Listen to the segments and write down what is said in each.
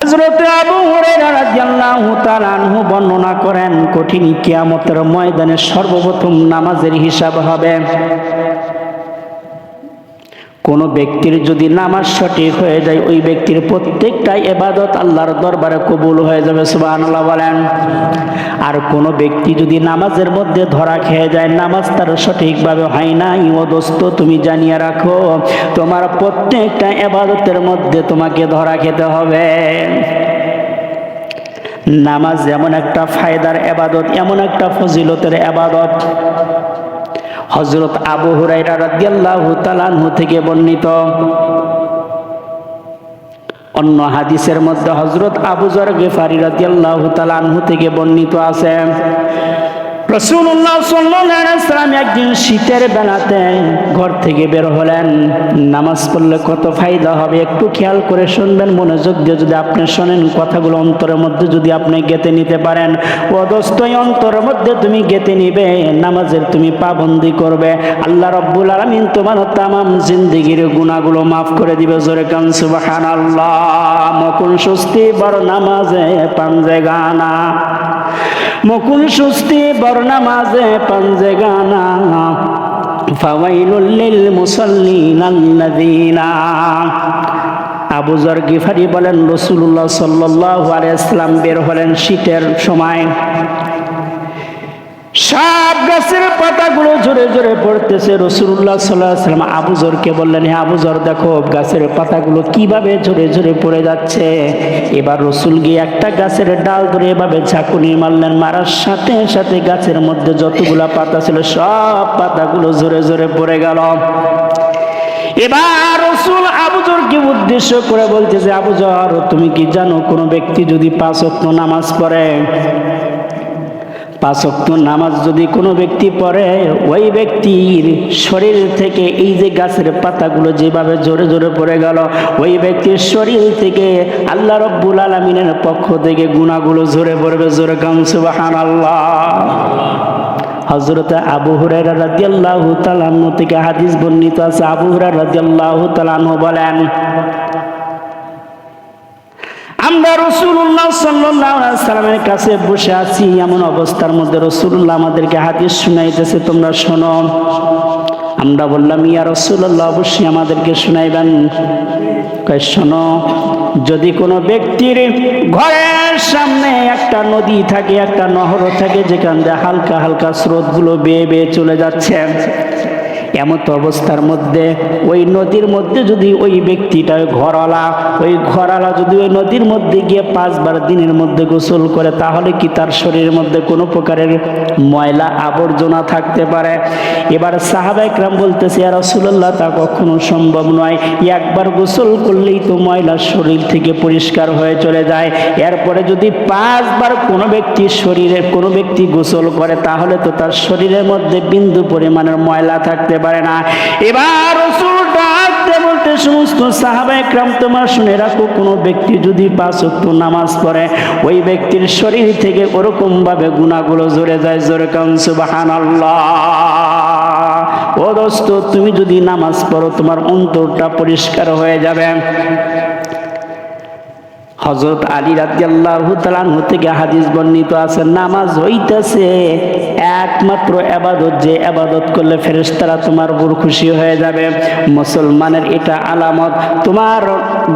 হযরত আবু হুরায়রা রাদিয়াল্লাহু তাআলা আনহু বর্ণনা করেন, কঠিন কিয়ামতের ময়দানে সর্বপ্রথম নামাজের হিসাব হবে। কোন ব্যক্তির যদি নামাজ সঠিক হয়ে যায়, ওই ব্যক্তির প্রত্যেকটা ইবাদত আল্লাহর দরবারে কবুল হয়ে যাবে, সুবহানাল্লাহ বলেন। আর কোন ব্যক্তি যদি নামাজের মধ্যে ধরা খেয়ে যায়, নামাজ তার সঠিকভাবে হয় না, ও দোস্ত তুমি জানিয়ে রাখো, তোমার প্রত্যেকটা ইবাদতের মধ্যে তোমাকে ধরা খেতে হবে। নামাজ এমন একটা ফায়দার ইবাদত, এমন একটা ফজিলতের ইবাদত। হযরত আবু হুরায়রা রাদিয়াল্লাহু তাআলা আনহু থেকে বর্ণিত অন্য হাদিসের মধ্যে হযরত আবু যর গিফারি রাদিয়াল্লাহু তাআলা আনহু থেকে বর্ণিত আছে, রাসূলুল্লাহ সাল্লাল্লাহু আলাইহি ওয়াসাল্লাম একদিন শীতের বেলাতে ঘর থেকে বের হলেন। নামাজ পড়লে কত ফায়দা হবে একটু খেয়াল করে শুনবেন, মনোযোগ দিয়ে যদি আপনি শোনেন, কথাগুলো অন্তরের মধ্যে যদি আপনি গেঁথে নিতে পারেন, ও দোস্ত অন্তরের মধ্যে তুমি গেঁথে নিবে, নামাজের তুমি পাবন্দি করবে, আল্লাহ রাব্বুল আলামিন তোমার তামাম জিন্দেগির গুনাহগুলো মাফ করে দিবে। জোরে কান সুবহানাল্লাহ। মকুন সুস্তি বড় নামাজে পাঞ্জে গানা, মকুন সুস্তি বড় নামাজে পাঞ্জে গানা, ফাওয়াইলুল লিল মুসাল্লিন আল্লাযিনা। আবু যর গিফারি বলেন, রাসূলুল্লাহ সাল্লাল্লাহু আলাইহি ওয়াসাল্লাম বের হলেন শীতের সময়, সব গাছের পাতাগুলো ঝরে ঝরে পড়তেছে। রাসূলুল্লাহ সাল্লাল্লাহু আলাইহি ওয়াসাল্লাম আবু যরকে বললেন, হে আবু যর, দেখো গাছের পাতাগুলো কিভাবে ঝরে ঝরে পড়ে যাচ্ছে। এবার রাসূল গিয়ে একটা গাছের ডাল ধরে এভাবে ঝাঁকুনি মারলেন, মারার সাথে সাথে গাছের মধ্যে যতগুলা পাতা ছিল সব পাতাগুলো ঝরে ঝরে পড়ে গেল। এবার রাসূল আবু যরকে উদ্দেশ্য করে বলতেছে, আবু যর, তুমি কি জানো কোন ব্যক্তি যদি 5 ওয়াক্ত নামাজ পড়ে, 5 ওয়াক্ত নামাজ যদি কোনো ব্যক্তি পড়ে, ওই ব্যক্তির শরীর থেকে এই যে গাছের পাতাগুলো যেভাবে জোরে জোরে পড়ে গেল, ওই ব্যক্তির শরীর থেকে আল্লাহ রাব্বুল আলামিনের পক্ষ থেকে গুনাহগুলো ঝরে পড়বে। জোরে কাম সুবহানাল্লাহ। হযরত আবু হুরায়রা রাদিয়াল্লাহু তাআলা আনহু থেকে হাদিস বর্ণিত আছে, আবু হুরায়রা রাদিয়াল্লাহু তাআলা আনহু বলেন, আমরা রাসূলুল্লাহ সাল্লাল্লাহু আলাইহি ওয়াসাল্লামের কাছে বসে আছি, এমন অবস্থার মধ্যে রাসূলুল্লাহ আমাদেরকে হাদিস শুনাইতেছে, তোমরা শোনো। আমরা বললাম, ইয়া রাসূলুল্লাহ, অবশ্যই আমাদেরকে শুনাইবেন। কয়, শোনো, যদি কোনো ব্যক্তির ঘরের সামনে একটা নদী থাকে, একটা নহর থাকে, যেখান দিয়ে হালকা হালকা স্রোতগুলো বেয়ে বেয়ে চলে যাচ্ছে, এমত অবস্থার মধ্যে ওই নদীর মধ্যে যদি ওই ব্যক্তিটা ওই ঘরওয়ালা যদি ওই নদীর মধ্যে গিয়ে 5 বার দিনের মধ্যে গোসল করে, তাহলে কি তার শরীরের মধ্যে কোনো প্রকারের ময়লা আবর্জনা থাকতে পারে? এবার সাহাবায়ে কেরাম বলতেছে, ইয়া রাসূলুল্লাহ, তা কখনো সম্ভব নয়, একবার গোসল করলেই তো ময়লা শরীর থেকে পরিষ্কার হয়ে চলে যায়। এরপরে যদি 5 বার কোনো ব্যক্তি গোসল করে, তাহলে তো তার শরীরের মধ্যে বিন্দু পরিমাণের ময়লা থাকতে পারে না। এবার রাসূল ডাকতে বলতে, সমস্ত সাহাবায়ে কেরাম তোমরা শুনে রাখো, কোনো ব্যক্তি যদি 5 ওয়াক্ত নামাজ পড়ে, ওই ব্যক্তির শরীর থেকে ওরকম ভাবে গুনাহগুলো ঝরে যায়। জোরে কাম সুবহানাল্লাহ। ও দোস্ত, তুমি যদি নামাজ পড়ো, তোমার অন্তরটা পরিষ্কার হয়ে যাবে। হযরত আলী রাদিয়াল্লাহু তাআলা আনহু থেকে হাদিস বর্ণিত আছে, নামাজ হইতেছে একমাত্র ইবাদত, যে ইবাদত করলে ফেরেশতারা তোমার উপর খুশি হয়ে যাবে। মুসলমানের এটা আলামত, তোমার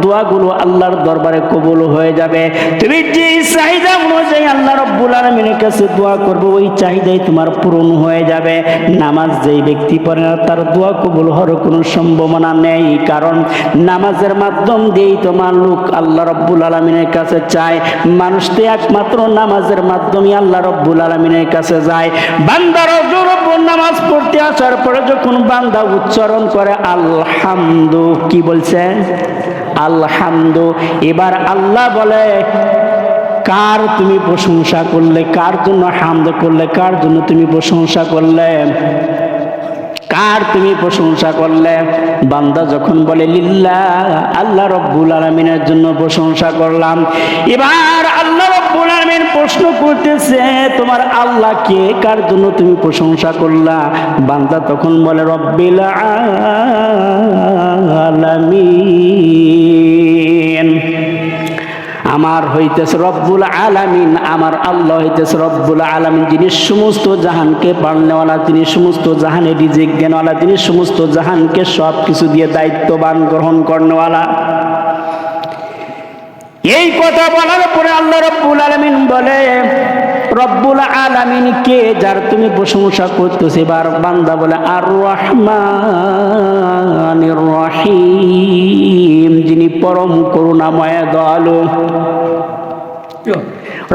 দোয়াগুলো আল্লাহর দরবারে কবুল হয়ে যাবে। তুমি যে চাহিদা অনুযায়ী আল্লাহ রাব্বুল আলামিনের কাছে দোয়া করবে, ওই চাহিদাই তোমার পূরণ হয়ে যাবে। নামাজ যেই ব্যক্তি পড়ে না, তার দোয়া কবুল হওয়ার কোনো সম্ভাবনা নেই, কারণ নামাজের মাধ্যম দিয়েই তোমার লোক আল্লাহ রাব্বুল আলামিনের কাছে চায়। মানুষ তো একমাত্র নামাজের মাধ্যমে আল্লাহ রাব্বুল আলামিনের কাছে যায়। বান্দার নামাজ পড়তে আসার পরে যখন বান্দা উচ্চারণ করে আলহামদু, কি বলছে? আলহামদু। এবার আল্লাহ বলে, কার তুমি প্রশংসা করলে, কার জন্য হামদ করলে, কার জন্য তুমি প্রশংসা করলে, কার তুমি প্রশংসা করলে? বান্দা যখন বলে লিল্লাহ, আল্লাহ রাব্বুল আলামিনের জন্য প্রশংসা করলাম। এবার আল্লাহ রাব্বুল আলামিন প্রশ্ন করতেছে, তোমার আল্লাহ কে, কার জন্য তুমি প্রশংসা করলা? বান্দা তখন বলে রব্বিল আলামিন, আমার হইতেছে রব্বুল আলামিন, আমার আল্লাহ হইতেছে রব্বুল আলামিন, যিনি সমস্ত জাহানকে পালনেওয়ালা, তিনি সমস্ত জাহানের রিজিক দেনওয়ালা, তিনি সমস্ত জাহানকে সব কিছু দিয়ে দায়িত্ববান গ্রহণ করনেওয়ালা। এই কথা বলার পরে আল্লাহ রব্বুল আলামিন বলে, রব্বুল আলামিন কে, যার তুমি প্রশংসা করতেছে? এবার বান্দা বলে আর রহমানির রহিম, যিনি পরম করুণাময় দয়ালু।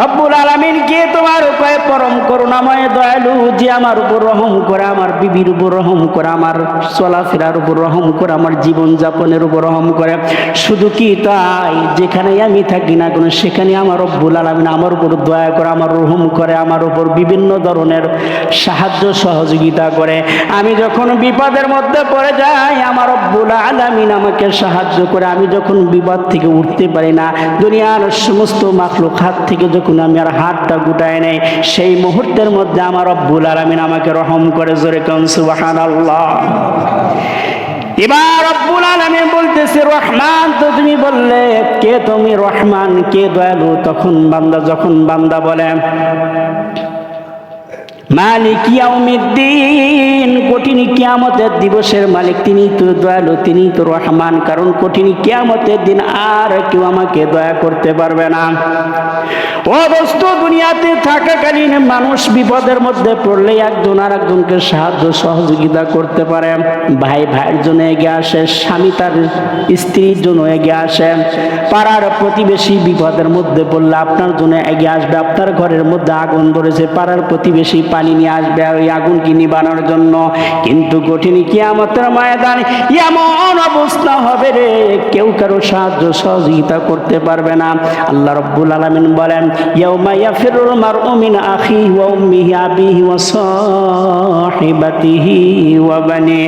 রব্বুল আলামিন কে তোমার উপায় পরম করুণাময় দয়ালু, যে আমার উপর রহম করে, আমার বিবির উপর রহম করে, আমার চলাফেরার উপর রহম করে, আমার জীবন যাপনের উপর রহম করে। শুধু কি তাই, যেখানে আমি থাকি না কোনো সেখানে আমার রব্বুল আলামিন আমার উপর দয়া করে, আমার রহম করে, আমার উপর বিভিন্ন ধরনের সাহায্য সহযোগিতা করে। আমি যখন বিপদের মধ্যে পড়ে যাই আমার রব্বুল আলামিন আমাকে সাহায্য করে। আমি যখন বিপদ থেকে উঠতে পারি না, দুনিয়ার সমস্ত মাখলুকাত থেকে যখন আমি আর হাতটা গুটায় নেই, সেই মুহূর্তের মধ্যে আমার রব্বুল আলামিন আমাকে রহম করে। জোরে কোন সুবহানাল্লাহ। এবার রব্বুল আলামিন বলতেছে রহমান, তো তুমি বললে কে তুমি রহমান, কে দয়ালু? তখন যখন বান্দা বলে মালিক ইয়াউমিদ্দিন, কঠিন কিয়ামতের দিবসের মালিক তিনি তো দয়ালু, তিনি তো রহমান, কারণ কঠিন কিয়ামতের দিন আর কেউ আমাকে দয়া করতে পারবে না। ও দোস্ত, দুনিয়াতে থাকাকালীন মানুষ বিপদের মধ্যে পড়লে একজন আর একজনকে সাহায্য সহযোগিতা করতে পারে। ভাই ভাইয়ের জন্য এগিয়ে আসে, স্বামী তার স্ত্রীর জন্য এগিয়ে আসে, পাড়ার প্রতিবেশী বিপদের মধ্যে পড়লে আপনার জন্য এগিয়ে আসবে। আপনার ঘরের মধ্যে আগুন ধরেছে, পাড়ার প্রতিবেশী পানি নিয়ে আসবে ওই আগুনকে নিবানোর জন্য। কিন্তু কঠিন কিয়ামতের ময়দানে এমন অবস্থা হবে রে, কেউ কারো সাহায্য সহযোগিতা করতে পারবে না। আল্লাহ রাব্বুল আলামিন বলেন ইয়াউমা ইয়াফিরুল মারউ মিন আখিহি ওয়া উম্মিহি আবিহি ওয়া সাহিবাতিহি ওয়া বানি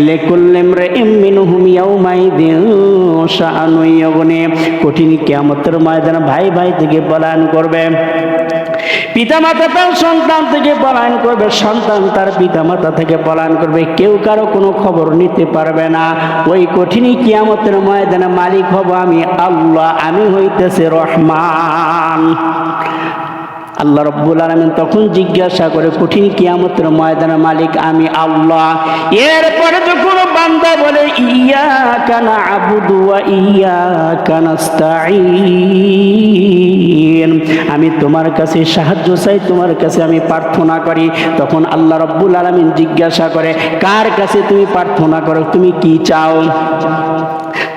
লিকুল্লি ইমরিইম মিনহুম ইয়াউমাইযিন শাআনু ইউগনি। কঠিন কিয়ামতের ময়দানে ভাই ভাই থেকে পলায়ন করবে, পিতামাতা তার সন্তান থেকে পলায়ন করবে, সন্তান তার পিতামাতা থেকে পলায়ন করবে, কেউ কারো কোনো খবর নিতে পারবে না। ওই কঠিন কিয়ামতের ময়দানে মালিক হব আমি আল্লাহ, আমি হইতেছে রহমান। আল্লাহ রাব্বুল আলামিন তখন জিজ্ঞাসা করে কঠিন কিয়ামতের ময়দানের মালিক আমি আল্লাহ। এরপরে যখন বান্দা বলে ইয়্যাকা না'বুদু ওয়া ইয়্যাকা নাস্তাঈন, আমি তোমার কাছে সাহায্য চাই, তোমার কাছে আমি প্রার্থনা করি, তখন আল্লাহ রাব্বুল আলামিন জিজ্ঞাসা করে কার কাছে তুমি প্রার্থনা করো, তুমি কি চাও?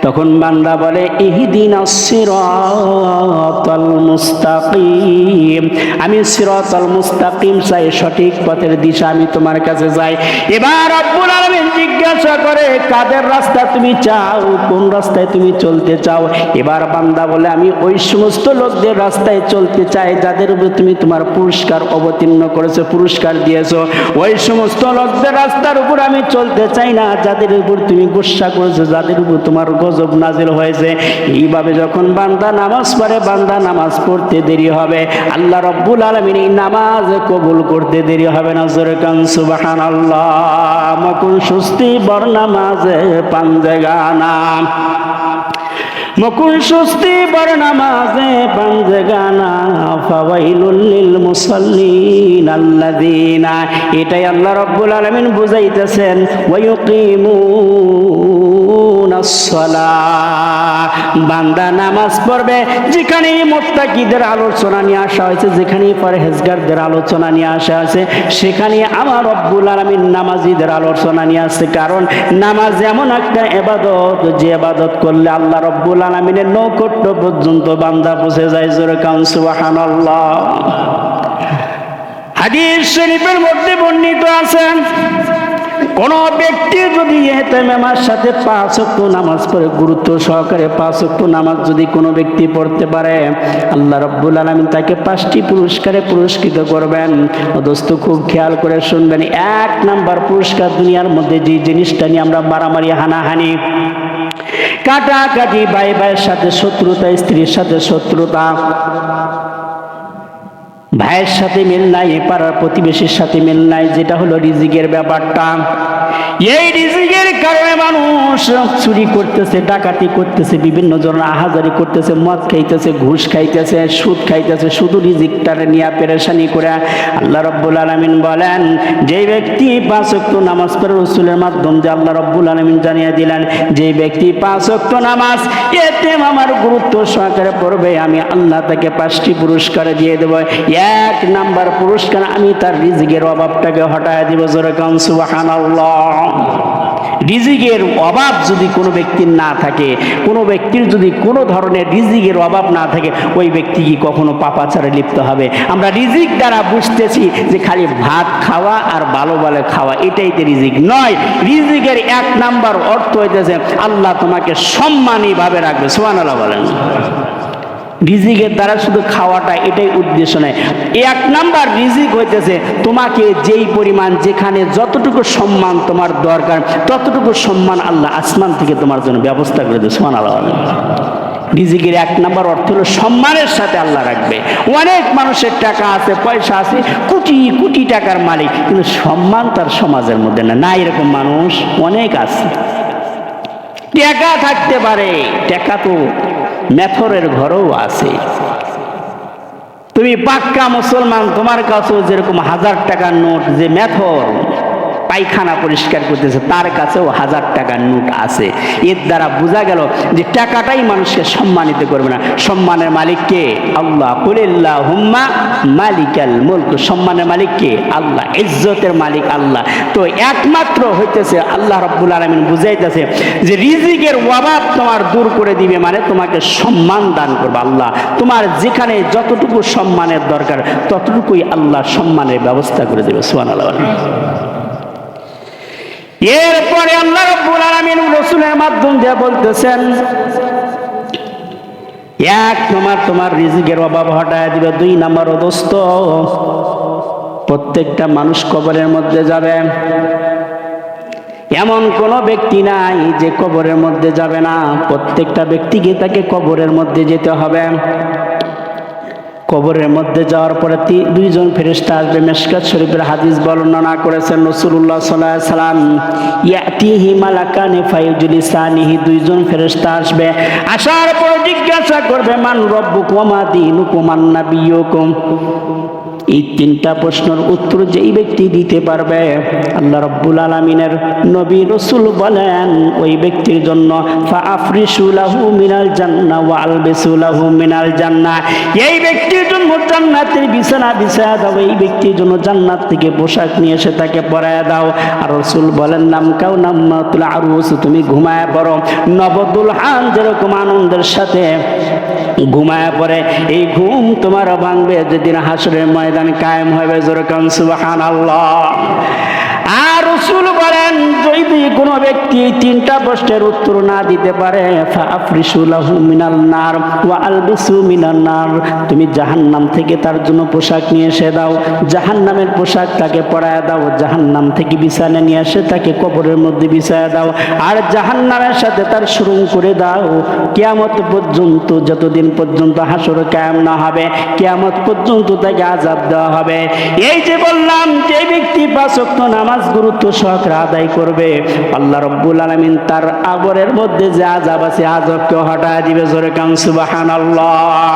তখন বান্দা বলে ইহদিনাস সিরাতাল মুস্তাকিম, আমি সিরাতাল মুস্তাকিম চাই, সঠিক পথের দিশা আমি তোমার কাছে যাই। এবার রব্বুল আলামিন জিজ্ঞাসা করে কাদের রাস্তা তুমি চাও, কোন রাস্তায় তুমি চলতে চাও? এবার বান্দা বলে আমি ওই সমস্ত লোকদের রাস্তায় চলতে চাই যাদের উপর তুমি তোমার পুরস্কার অবতীর্ণ করেছো, পুরস্কার দিয়েছো। ওই সমস্ত লোকদের রাস্তার উপর আমি চলতে চাই না যাদের উপর তুমি গুসা করেছো, যাদের উপর তোমার গজব নাজিল হয়েছে। এইভাবে যখন বান্দা নামাজ পড়ে, বান্দা নামাজ পড়তে দেরি হবে, আল্লাহ রাব্বুল আলামিন এই নামাজ কবুল করতে দেরি হবে না। জোরে কান সুবহানাল্লাহ। মকুল সুস্তি বর নামাজে পাঞ্জে গানা, মকুল সুস্তি বর নামাজে পাঞ্জে গানা, ফাওয়াইলুল লিল মুসাল্লিন আল্লাযিনা, এটাই আল্লাহ রাব্বুল আলামিন বুঝাইতেছেন ওয়া ইউকিমুনাস সালাহ। বান্দা নামাজ পড়বে, যেখানে মুত্তাকিদের আলোচনা নিয়ে আসা হয়েছে, যেখানে পরহেজগারদের আলোচনা নিয়ে আসা হয়েছে, সেখানে আমার রব্বুল আলামিন নামাজীদের আলোচনা নিয়ে আসছে। কারণ নামাজ এমন একটা ইবাদত, যে ইবাদত করলে আল্লাহ রব্বুল আলামিনের নৈকট্য পর্যন্ত বান্দা পৌঁছে যায়। জোরে কান সুবহানাল্লাহ। হাদিস শরীফের মধ্যে বর্ণিত আছে কোন ব্যক্তি যদি ইহতিমামের সাথে 5 ওয়াক্ত নামাজ পড়ে, গুরুত্ব সহকারে 5 ওয়াক্ত নামাজ যদি কোনো ব্যক্তি পড়তে পারে, আল্লাহ রাব্বুল আলামিন তাকে 5টি পুরস্কারে পুরস্কৃত করবেন। ও দোস্ত খুব খেয়াল করে শুনবেন, 1 নাম্বার পুরস্কার, দুনিয়ার মধ্যে যে জিনিসটা নিয়ে আমরা মারামারি হানাহানি কাটাকাটি, ভাই ভাইয়ের সাথে শত্রুতা, স্ত্রীর সাথে শত্রুতা, ভাইয়ের সাথে মিল নাই, পাড়ার প্রতিবেশীর সাথে মিল নাই, যেটা হলো রিজিকের ব্যাপারটা। এই রিজিকের কারণে মানুষ চুরি করতেছে, ডাকাতি করতেছে, বিভিন্ন ধরনের আহাজারি করতেছে, মদ খাইতেছে, ঘুষ খাইতেছে, সুদ খাইতেছে, শুধু রিজিকটারে নিয়ে পেরেশানি করে। আল্লাহ রাব্বুল আলামিন বলেন, যে ব্যক্তি 5 ওয়াক্ত নামাজ পড়ে, রাসূলের মাধ্যম দিয়ে আল্লাহ রাব্বুল আলামিন জানিয়ে দিলেন, যে ব্যক্তি 5 ওয়াক্ত নামাজ এতে আমার গুরুত্ব সহকারে পড়বে, আমি আল্লাহ তাকে 5টি পুরস্কার দিয়ে দেব। 1 নাম্বার পুরস্কার, আমি তার রিজিকের অভাবটাকে হটায় দিব। জোরে কান সুবহানাল্লাহ। রিজিকের অভাব যদি কোনো ব্যক্তির না থাকে, কোনো ব্যক্তির যদি কোনো ধরনের রিজিকের অভাব না থাকে, ওই ব্যক্তি কি কখনো পাপাচারে লিপ্ত হবে? আমরা রিজিক দ্বারা বুঝতেছি যে খালি ভাত খাওয়া আর ভালো ভালো খাওয়া, এটাই তো রিজিক নয়। রিজিকের 1 নাম্বার অর্থ হইতেছে আল্লাহ তোমাকে সম্মানীভাবে রাখবে। সুবহানাল্লাহ বলেন। রিজিকের দ্বারা শুধু খাওয়াটা এটাই উদ্দেশ্য নয়। 1 নাম্বার রিজিক হইতেছে তোমাকে যেই পরিমাণ, যেখানে যতটুকু সম্মান তোমার দরকার, ততটুকু সম্মান আল্লাহ আসমান থেকে তোমার জন্য ব্যবস্থা করে দেবে। সুবহানাল্লাহ। রিজিকের 1 নাম্বার অর্থ হলো সম্মানের সাথে আল্লাহ রাখবে। অনেক মানুষের টাকা আছে, পয়সা আছে, কোটি কোটি টাকার মালিক, কিন্তু সম্মান তার সমাজের মধ্যে না। এরকম মানুষ অনেক আছে। টাকা থাকতে পারে, টাকা তো মেথরের ঘরেও আছে। তুমি পাক্কা মুসলমান, তোমার কাছেও যেরকম 1000 টাকার নোট, যে মেথর পায়খানা পরিষ্কার করতেছে তার কাছেও 1000 টাকার নোট আছে। এর দ্বারা বোঝা গেল যে টাকাটাই মানুষকে সম্মানিত করবে না। সম্মানের মালিক কে? আল্লাহ। কুলিল্লাহুম্মা মালিকাল মুলক। সম্মানের মালিক কে? আল্লাহ। ইজ্জতের মালিক আল্লাহ। তো একমাত্র হইতেছে আল্লাহ রাব্বুল আলামিন বুঝাইতেছে যে রিজিকের অভাব তোমার দূর করে দিবে, মানে তোমাকে সম্মান দান করবে আল্লাহ। তোমার যেখানে যতটুকু সম্মানের দরকার ততটুকুই আল্লাহ সম্মানের ব্যবস্থা করে দেবে। সুবহানাল্লাহ। এরপরে আল্লাহ রাব্বুল আলামিন রাসূলের মাধ্যম দিয়ে বলতেছেন, 1 তোমার রিজিকের অভাব হটায় দিবে। 2 নাম্বার, দোস্ত, প্রত্যেকটা মানুষ কবরের মধ্যে যাবে। এমন কোন ব্যক্তি নাই যে কবরের মধ্যে যাবে না। প্রত্যেকটা ব্যক্তিকে তাকে কবরের মধ্যে যেতে হবে। কবরের মধ্যে যাওয়ার পরে 2 জন ফেরেশতা আসবে। মিশকাত শরীফের হাদিস বর্ণনা করেছেন রাসূলুল্লাহ সাল্লাল্লাহু আলাইহি সাল্লাম, ইয়াতিহি মালাকানি ফায়ুজলিসানিহি। 2 জন ফেরেশতা আসবে। আসার পর জিজ্ঞাসা করবে, মান রব্বুকুম ওয়া মা দীনুকুম মান নাবিয়্যুকুম। এই 3টা প্রশ্নের উত্তর যেই ব্যক্তি দিতে পারবে, আল্লাহ রাব্বুল আলামিনের নবী রাসূল বলেন, ওই ব্যক্তির জন্য ফাআফরিশু লাহু মিনাল জান্নাহ ওয়া আলবিসু লাহু মিনাল জান্নাহ। এই ব্যক্তির জন্য জান্নাতের বিছানা বিছায়া দাও, এই ব্যক্তির জন্য জান্নাত থেকে পোশাক নিয়ে এসে তাকে পরায়া দাও। আর রাসূল বলেন, নামকাও নামাতুল আরুস, তুমি ঘুমায়া পড়ো। নবদুলহান যেরকম আনন্দের সাথে ঘুমায়া পড়ে, এই ঘুম তোমার ভাঙবে যেদিন হাসরের ময়দান কায়েম হবে। জোরে কান সুবহানাল্লাহ। আর রাসূল বলেন, যদি কোনো ব্যক্তি 3টা প্রশ্নের উত্তর না দিতে পারে, ফাআফরিশু লাহু মিনাল নার ওয়া আলবিসু মিনান নার, তুমি জাহান্নাম থেকে তার জন্য পোশাক নিয়ে এসে দাও, জাহান্নামের পোশাক তাকে পরায় দাও, জাহান্নাম থেকে বিছানা নিয়ে এসে তাকে কবরের মধ্যে বিছায়া দাও, আর জাহান্নামের সাথে তার শুরু করে দাও কিয়ামত পর্যন্ত। যতদিন পর্যন্ত হাসর কায়েম না হবে, কিয়ামত পর্যন্ত তাকে আযাব দেওয়া হবে। এই যে বললাম, যে ব্যক্তি 5 ওয়াক্ত নামাজ গুরুত্ব সহকারে আদায় করবে, আল্লাহ রাব্বুল আলামিন তার কবরের মধ্যে যে আযাব আছে, আযাবকে হটায় দিবে। জোরে কান সুবহানাল্লাহ।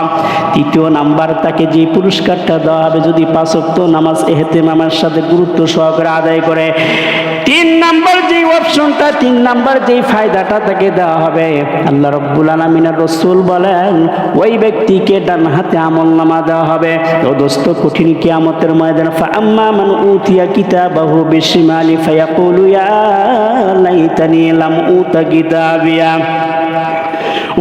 3য় নাম্বার, তাকে যে পুরস্কারটা দেওয়া হবে, যদি 5 ওয়াক্ত নামাজ ইহতিমামের সাথে গুরুত্ব সহকারে আদায় করে। 3 নাম্বার যে অপশনটা, 3 নাম্বার যে ফায়দাটা তাকে দেওয়া হবে, আল্লাহ রাব্বুল আলামিনের রাসূল বলেন, ওই ব্যক্তিকে ডান হাতে আমলনামা দেওয়া হবে। ও দোস্ত, কঠিন কিয়ামতের ময়দানে ফাআম্মা মান উতিয়া কিতাবাহু বিশিমালি ফায়াকুলু ইয়া লাইতানি লাম উতা কিতাবিয়া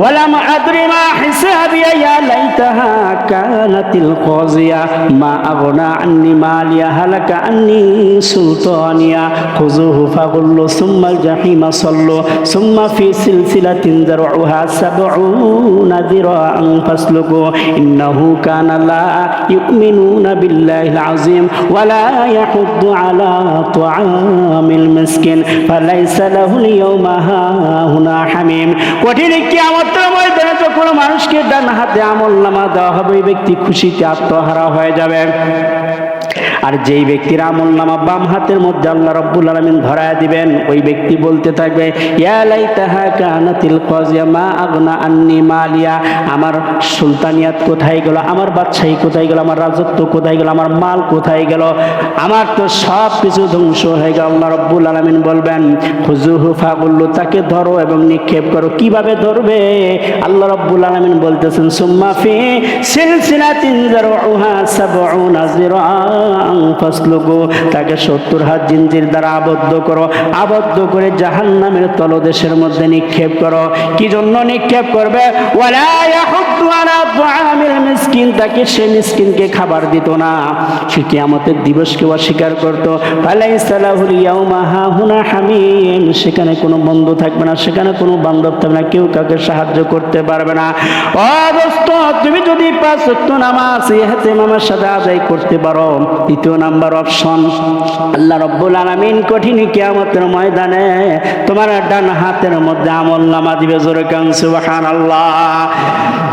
ولم أدر ما حسابي يا ليتها كانت القاضية ما أغنى عني ماليا هلك عني سلطانيا خذوه فغلوا ثم الجحيم صلوا ثم في سلسلة ذرعها 70 ذراعا فاسلكوا إنه كان لا يؤمنون بالله العظيم ولا يحض على طعام المسكين فليس له اليوم هاهنا حميم। কঠিন কিয়ামতের ময়দানে যখন মানুষকে ডান হাতে আমলনামা দেওয়া হবে, ওই ব্যক্তি খুশিতে আত্মহারা হয়ে যাবে। আর যেই ব্যক্তির আমলনামা বাম হাতের মধ্যে আল্লাহ রাব্বুল আলামিন ধরায় দিবেন, ওই ব্যক্তি বলতে থাকবে ইয়া লাইতাহা কানাতিল কাযিয়া মা আগনা আন্নি মালিয়া, আমার সুলতানিয়াত কোথায় গেল, আমার বাদশাহী কোথায় গেল, আমার রাজত্ব কোথায় গেল, আমার মাল কোথায় গেল, আমার তো সব কিছু ধ্বংস হয়ে গেল। আল্লাহ রাব্বুল আলামিন বলবেন খুযুহু ফাগুল্লু, তাকে ধরো এবং নিক্ষেপ করো। কিভাবে ধরবে? আল্লাহ রাব্বুল আলামিন বলতেছেন সুম্মা ফি সিলসিলাতিন যারউহা সাবউনা যিরাআন ফাসলুকু, তাকে 70 হাত জিনজির দ্বারা আবদ্ধ করো, আবদ্ধ করে জাহান্নামের তলদেশের মধ্যে নিক্ষেপ করো। কি জন্য নিক্ষেপ করবে? ওয়ালা ইয়াহুদ্দু আলা তুআমিল মিসকিন, তাকে সে মিসকিনকে খাবার দিত না, সে কিয়ামতের দিবসকে অস্বীকার করত। ফালাইসা লাহুল ইয়াউমা হাহুনা হামিম, সেখানে কোনো বন্ধু থাকবে না, সেখানে কোনো বান্ধব থাকবে না, কেউ কাউকে সাহায্য করতে পারবে না। ও দোস্ত, তুমি যদি 5 ওয়াক্ত নামাজ ইহতিমামের সাথে আদায় করতে পারো, দ্বিতীয় নাম্বার অপশন, আল্লাহ রাব্বুল আলামিন কঠিন কিয়ামতের ময়দানে তোমার ডান হাতের মধ্যে আমলনামা দিবে। জোরে কান সুবহানাল্লাহ।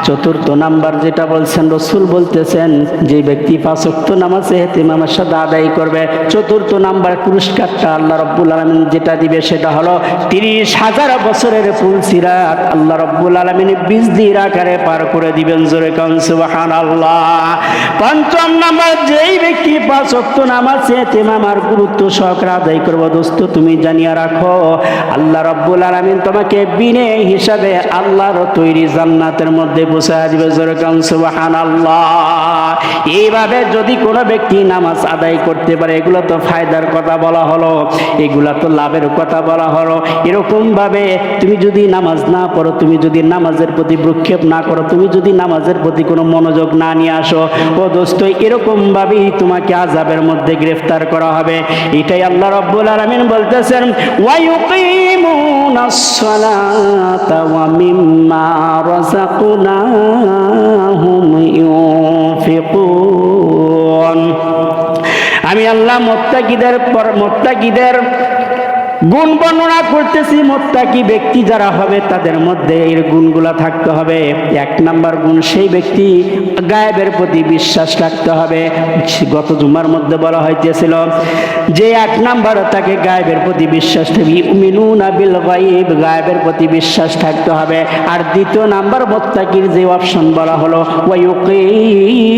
চতুর্থ নাম্বার যেটা বলছেন, রাসূল বলতেছেন যে ব্যক্তি 5 ওয়াক্ত নামাজ ইহতিমামের সাথে আদায় করবে, চতুর্থ নাম্বার পুরস্কারটা আল্লাহ রাব্বুল আলামিন যেটা দিবে সেটা হলো 30,000 বছরের পুলসিরাত আল্লাহ রাব্বুল আলামিন বিজলির আকারে পার করে দিবেন। জোরে কান সুবহানাল্লাহ। পঞ্চম নাম্বার, যেই ব্যক্তি 5 ওয়াক্ত নামাজ ইহতিমাম আর গুরুত্ব সহকারে আদায় করবে, দোস্ত তুমি জানিয়ে রাখো আল্লাহ রাব্বুল আলামিন তোমাকে বিনে হিসাবে আল্লাহর তৈরি জান্নাতের মধ্যে পৌঁছায় দিবে। জোরে কান সুবহানাল্লাহ। এইভাবে যদি কোনো ব্যক্তি নামাজ আদায় করতে পারে, এগুলো তো ফায়দার কথা বলা হলো, এগুলা তো লাভের কথা বলা হলো। এরকম ভাবে তুমি যদি নামাজ না পড়ো, তুমি যদি নামাজের প্রতি ভ্রুক্ষেপ না করো, তুমি যদি নামাজের প্রতি কোনো মনোযোগ না নিয়ে আসো, ও দোস্ত এরকম ভাবেই তোমাকে আযাবের মধ্যে গ্রেফতার করা হবে। এটাই আল্লাহ রাব্বুল আলামিন বলতেছেন ওয়া ইউকিমুনাস সালাতা ওয়া মিম্মা রাযাকনাহুম ইউনফিকুন। আমি আল্লাহ মুত্তাকিদের গুণ বর্ণনা করতেছি। মুত্তাকি ব্যক্তি যারা হবে তাদের মধ্যে এর গুণগুলা থাকতে হবে। 1 নাম্বার গুণ, সেই ব্যক্তি গায়েবের প্রতি বিশ্বাস রাখতে হবে। গত জুমার মধ্যে বলা হইতেছিল যে 1 নাম্বার তাকে গায়েবের প্রতি বিশ্বাস থাকবে, ইউমিনুনা বিল গায়ব, গায়েবের প্রতি বিশ্বাস থাকতে হবে। আর দ্বিতীয় নাম্বার মুত্তাকির যে অপশন বলা হলো ওয়া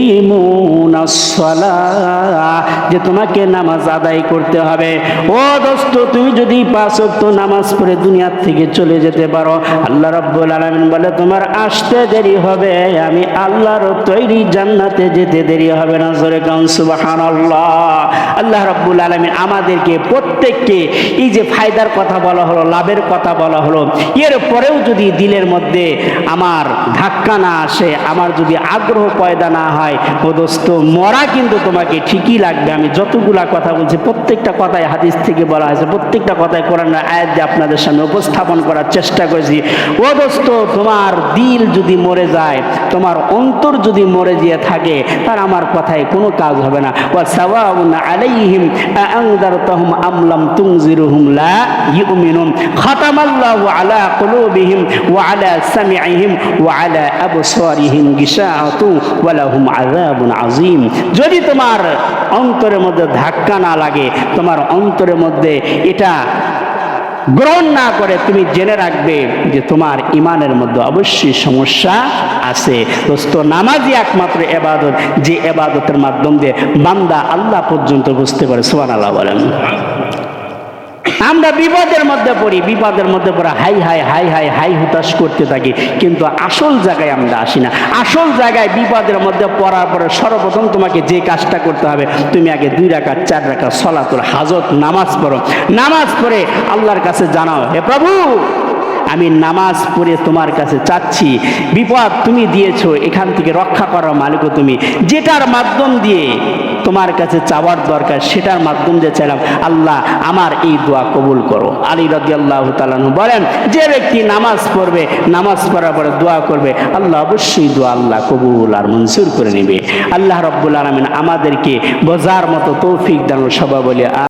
ইউকিমুনাস সালাহ, যে তোমাকে নামাজ আদায় করতে হবে। ও দোস্ত, তুমি যদি 5 ওয়াক্ত নামাজ পড়ে দুনিয়ার থেকে চলে যেতে পারো, আল্লাহ রাব্বুল আলামিন বলে তোমার আসতে দেরি হবে, আমি আল্লাহর তৈরি জান্নাতে যেতে দেরি হবে না। জোরে কান সুবহানাল্লাহ। আল্লাহ রাব্বুল আলামিন আমাদেরকে প্রত্যেককে এই যে ফায়দার কথা বলা হলো, লাভের কথা বলা হলো, এর পরেও যদি দিলের মধ্যে আমার ধাক্কা না আসে, আমার যদি আগ্রহ পয়দা না হয়, ও দোস্ত মরা কিন্তু তোমাকে ঠিকই লাগবে। আমি যতগুলা কথা বলছি প্রত্যেকটা কথাই হাদিস থেকে বলা হয়েছে, প্রত্যেকটা কথায় কোরআনের আয়াত দিয়ে আপনাদের সামনে উপস্থাপন করার চেষ্টা করেছি। ও দোস্ত, তোমার দিল যদি মরে যায়, তোমার অন্তর যদি মরে গিয়ে থাকে, তার আমার কথায় কোনো কাজ হবে না। ওয়া সাওয়াউন আলাইহিম আনযারতাহুম আম লাম তুনজিরহুম লা ইউমিনুন খাতামাল্লাহু আলা কুলুবিহিম ওয়া আলা সামিইহিম ওয়া আলা আবসারিহিম গিশাআতু ওয়া লাহুম আযাবুন আযীম। যদি তোমার অন্তরের মধ্যে ধাক্কা না লাগে, তোমার অন্তরের মধ্যে এটা গ্রহণ না করে, তুমি জেনে রাখবে যে তোমার ইমানের মধ্যে অবশ্যই সমস্যা আছে। দোস্ত নামাজই একমাত্র ইবাদত, যে ইবাদতের মাধ্যম দিয়ে বান্দা আল্লাহ পর্যন্ত বুঝতে পারে। সুবহানাল্লাহ বলেন। আমরা বিপদের মধ্যে পড়ি, বিপদের মধ্যে পড়ে হাই হাই হাই হাই হাই হুতাশ করতে থাকি, কিন্তু আসল জায়গায় আমরা আসি না। আসল জায়গায় বিপদের মধ্যে পড়ার পরে সর্বপ্রথম তোমাকে যে কাজটা করতে হবে, তুমি আগে 2 রাকাত 4 রাকাত সলাতুল হাজত নামাজ পড়ো। নামাজ পড়ে আল্লাহর কাছে জানাও, হে প্রভু আমি নামাজ পড়ে তোমার কাছে চাচ্ছি, বিপদ তুমি দিয়েছো, এখান থেকে রক্ষা করার মালিক তুমি, যেটার মাধ্যম দিয়ে তোমার কাছে চাওয়ার দরকার সেটার মাধ্যম দিয়ে চাইলাম, আল্লাহ আমার এই দোয়া কবুল করো। আলী রাদিয়াল্লাহু তাআলা আনহু বলেন, যে ব্যক্তি নামাজ পড়বে, নামাজ পড়ার পরে দোয়া করবে, আল্লাহ অবশ্যই দোয়া আল্লাহ কবুল আর মঞ্জুর করে নেবে। আল্লাহ রাব্বুল আলামিন আমাদেরকে বোঝার মতো তৌফিক দান। সবাই বলে